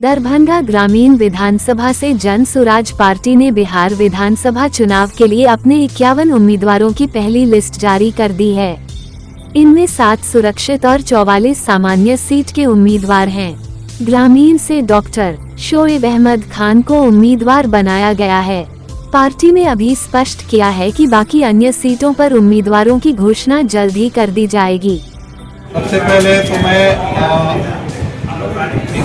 दरभंगा ग्रामीण विधानसभा से जन सुराज पार्टी ने बिहार विधानसभा चुनाव के लिए अपने 51 उम्मीदवारों की पहली लिस्ट जारी कर दी है। इनमें 7 सुरक्षित और 44 सामान्य सीट के उम्मीदवार हैं। ग्रामीण से डॉक्टर शोएब अहमद खान को उम्मीदवार बनाया गया है। पार्टी ने अभी स्पष्ट किया है कि बाकी अन्य सीटों पर उम्मीदवारों की घोषणा जल्द ही कर दी जाएगी। सबसे पहले तो मैं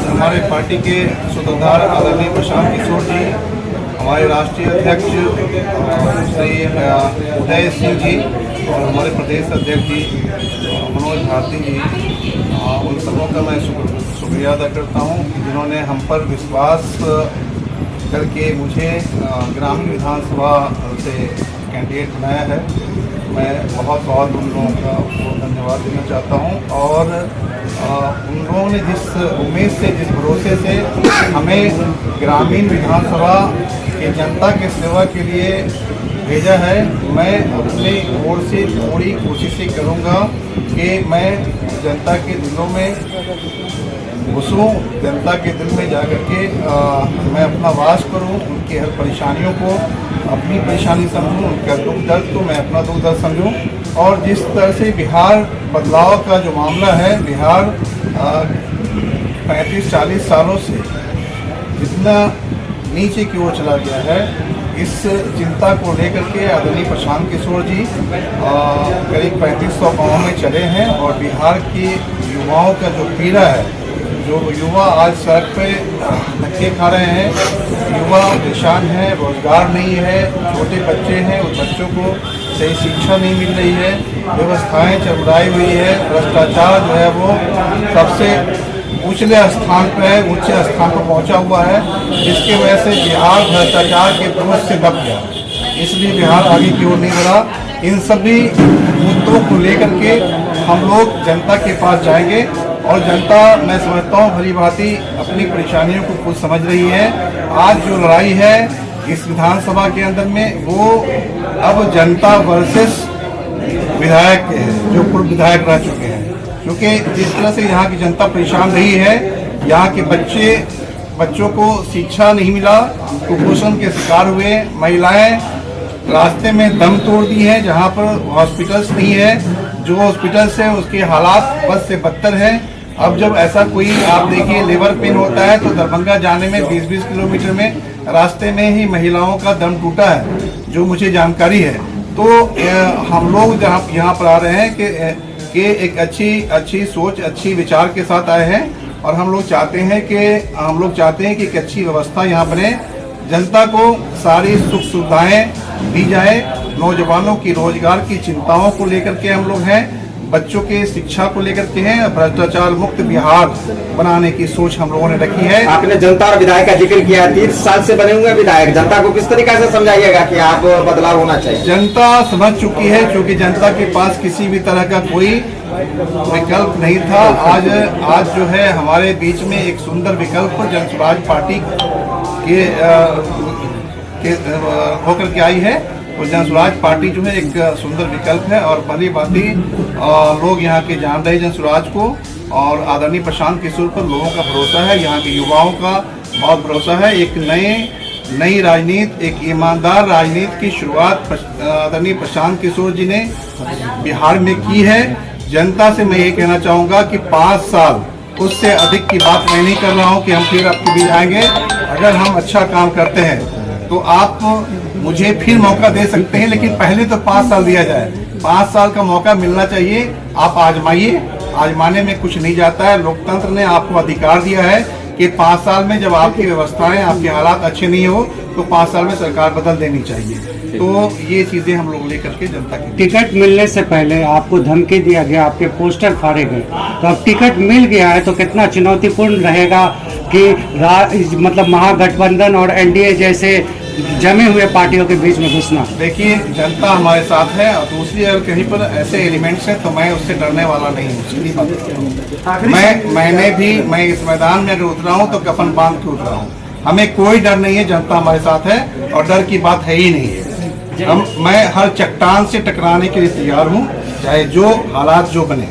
हमारे पार्टी के सूत्रधार आदरणीय प्रशांत किशोर जी, हमारे राष्ट्रीय अध्यक्ष श्री उदय सिंह जी और हमारे प्रदेश अध्यक्ष जी मनोज भारती जी, उन सबों का मैं शुक्रिया अदा करता हूँ कि जिन्होंने हम पर विश्वास करके मुझे ग्रामीण विधानसभा से कैंडिडेट बनाया है। मैं बहुत उन लोगों का धन्यवाद देना चाहता हूं और उन लोगों ने जिस उम्मीद से, जिस भरोसे से हमें ग्रामीण विधानसभा की जनता के सेवा के लिए भेजा है, मैं अपनी ओर से पूरी कोशिशें करूंगा कि मैं जनता के दिलों में घुसूं, जनता के दिल में जाकर के मैं अपना वास करूं, उनकी हर परेशानियों को अपनी परेशानी समझूं, उनका दुख दर्द को मैं अपना दुख दर्द समझूं। और जिस तरह से बिहार बदलाव का जो मामला है, बिहार 35-40 सालों से जितना नीचे की ओर चला गया है, इस चिंता को लेकर के आदरणीय प्रशांत किशोर जी करीब 3500 गाँव में चले हैं और बिहार की युवाओं का जो पीड़ा है, जो युवा आज सड़क पे धक्के खा रहे हैं, युवा परेशान है, रोजगार नहीं है, छोटे बच्चे हैं, उस बच्चों को सही शिक्षा नहीं मिल रही है, व्यवस्थाएं चरमराई हुई है, भ्रष्टाचार जो है वो सबसे उछले स्थान पर है, ऊंचे स्थान पर पहुंचा हुआ है, जिसकी वजह से बिहार भ्रष्टाचार के बोझ से दब गया। इसलिए बिहार आगे की ओर नहीं बढ़ा। इन सभी मुद्दों को लेकर के हम लोग जनता के पास जाएंगे और जनता, मैं समझता हूँ, भली भांति अपनी परेशानियों को खुद समझ रही है। आज जो लड़ाई है इस विधानसभा के अंदर में, वो अब जनता वर्सेस विधायक के है, जो पूर्व विधायक रह चुके हैं। क्योंकि जिस तरह से यहाँ की जनता परेशान रही है, यहाँ के बच्चों को शिक्षा नहीं मिला, कुपोषण के शिकार हुए, महिलाएं रास्ते में दम तोड़ दी है, जहाँ पर हॉस्पिटल्स नहीं है, जो हॉस्पिटल्स है उसके हालात बस से बदतर है। अब जब ऐसा कोई, आप देखिए, लेबर पेन होता है तो दरभंगा जाने में 20-20 किलोमीटर में रास्ते में ही महिलाओं का दम टूटा है, जो मुझे जानकारी है। तो हम लोग जहाँ यहाँ पर आ रहे हैं कि एक अच्छी सोच, अच्छी विचार के साथ आए हैं और हम लोग चाहते हैं कि एक अच्छी व्यवस्था यहाँ बने, जनता को सारी सुख सुविधाएं दी जाए, नौजवानों की रोजगार की चिंताओं को लेकर के हम लोग हैं, बच्चों के शिक्षा को लेकर के हैं, भ्रष्टाचार मुक्त बिहार बनाने की सोच हम लोगों ने रखी है। आपने जनता और विधायक का जिक्र किया, 30 साल से बने हुए विधायक, जनता को किस तरीके से समझाइएगा कि आप बदलाव होना चाहिए? जनता समझ चुकी है, क्योंकि जनता के पास किसी भी तरह का कोई विकल्प नहीं था। आज जो है हमारे बीच में एक सुंदर विकल्प जन सुराज पार्टी के होकर के आई है। तो जन सुराज पार्टी जो है एक सुंदर विकल्प है और भली भांति लोग यहाँ के जान रहे जन सुराज को, और आदरणीय प्रशांत किशोर पर लोगों का भरोसा है, यहाँ के युवाओं का बहुत भरोसा है। एक नई राजनीति, एक ईमानदार राजनीति की शुरुआत आदरणीय प्रशांत किशोर जी ने बिहार में की है। जनता से मैं ये कहना चाहूँगा कि 5 साल, उससे अधिक की बात मैं नहीं कर रहा हूँ कि हम फिर आपके बीच आएंगे। अगर हम अच्छा काम करते हैं तो आप मुझे फिर मौका दे सकते हैं, लेकिन पहले तो 5 साल दिया जाए। 5 साल का मौका मिलना चाहिए। आप आजमाइए, आजमाने में कुछ नहीं जाता है। लोकतंत्र ने आपको अधिकार दिया है कि 5 साल में जब आपकी व्यवस्थाएं, आपके हालात अच्छे नहीं हो तो 5 साल में सरकार बदल देनी चाहिए। तो ये चीजें हम लोग लेकर के जनता की। टिकट मिलने से पहले आपको धमकी दिया गया, आपके पोस्टर फाड़े गए, तो अब टिकट मिल गया है तो कितना चुनौतीपूर्ण रहेगा कि मतलब महागठबंधन और एनडीए जैसे जमे हुए पार्टियों के बीच में घुसना? देखिए, जनता हमारे साथ है और दूसरी अगर कहीं पर ऐसे एलिमेंट्स हैं तो मैं उससे डरने वाला नहीं हूँ। सीधी बात, मैं इस मैदान में अगर उतरा हूँ तो कफन बांध के उतरा हूँ। हमें कोई डर नहीं है, जनता हमारे साथ है और डर की बात है ही नहीं है। मैं हर चट्टान से टकराने के लिए तैयार हूँ। चाहे जो हालात जो बने,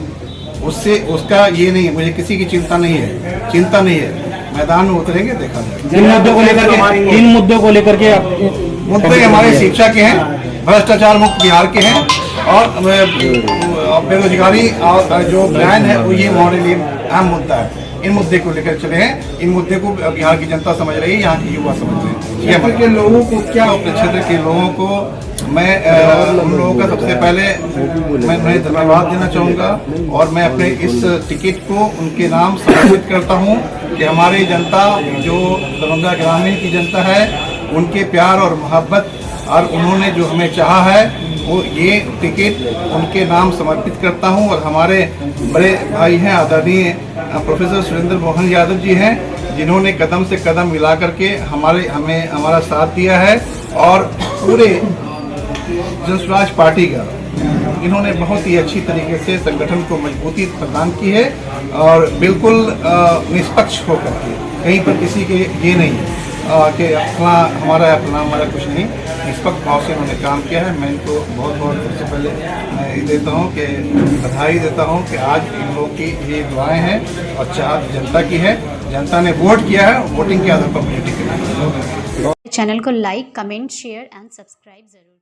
उससे उसका ये नहीं है, मुझे किसी की चिंता नहीं है। मैदान में उतरेंगे, देखा जाएगा। जिन मुद्दों को लेकर के, किन मुद्दों को लेकर के आप मुद्दे हमारे शिक्षा के हैं, भ्रष्टाचार मुक्त बिहार के हैं, और बेरोजगारी और जो प्लान है वो ये हमारे लिए अहम मुद्दा है। इन मुद्दे को लेकर चले हैं, इन मुद्दे को बिहार की जनता समझ रही है, यहाँ के युवा समझ रहे हैं। ये हमारे के लोगों को क्या, अपने क्षेत्र के लोगों को मैं उन लोगों का सबसे पहले मैं उन्हें धन्यवाद देना चाहूँगा, और मैं अपने इस टिकट को उनके नाम समर्पित करता हूँ कि हमारी जनता जो दरभंगा ग्रामीण की जनता है, उनके प्यार और मोहब्बत और उन्होंने जो हमें चाहा है, वो ये टिकट उनके नाम समर्पित करता हूँ। और हमारे बड़े भाई हैं आदरणीय प्रोफेसर सुरेंद्र मोहन यादव जी हैं, जिन्होंने कदम से कदम मिला करके हमारा साथ दिया है, और पूरे जन स्वराज पार्टी का इन्होंने बहुत ही अच्छी तरीके से संगठन को मजबूती प्रदान की है, और बिल्कुल निष्पक्ष होकर के, कहीं पर किसी के ये नहीं कि हमारा कुछ नहीं, निष्पक्ष भाव से उन्होंने काम किया है। मैं इनको बहुत सबसे पहले मैं ये देता हूँ कि बधाई देता हूँ कि आज इन लोगों की ये दुआएं हैं और चाहत जनता की है, जनता ने वोट किया है, वोटिंग के आधार पर मुझे टिकट। चैनल को like, comment, share and subscribe जरूर।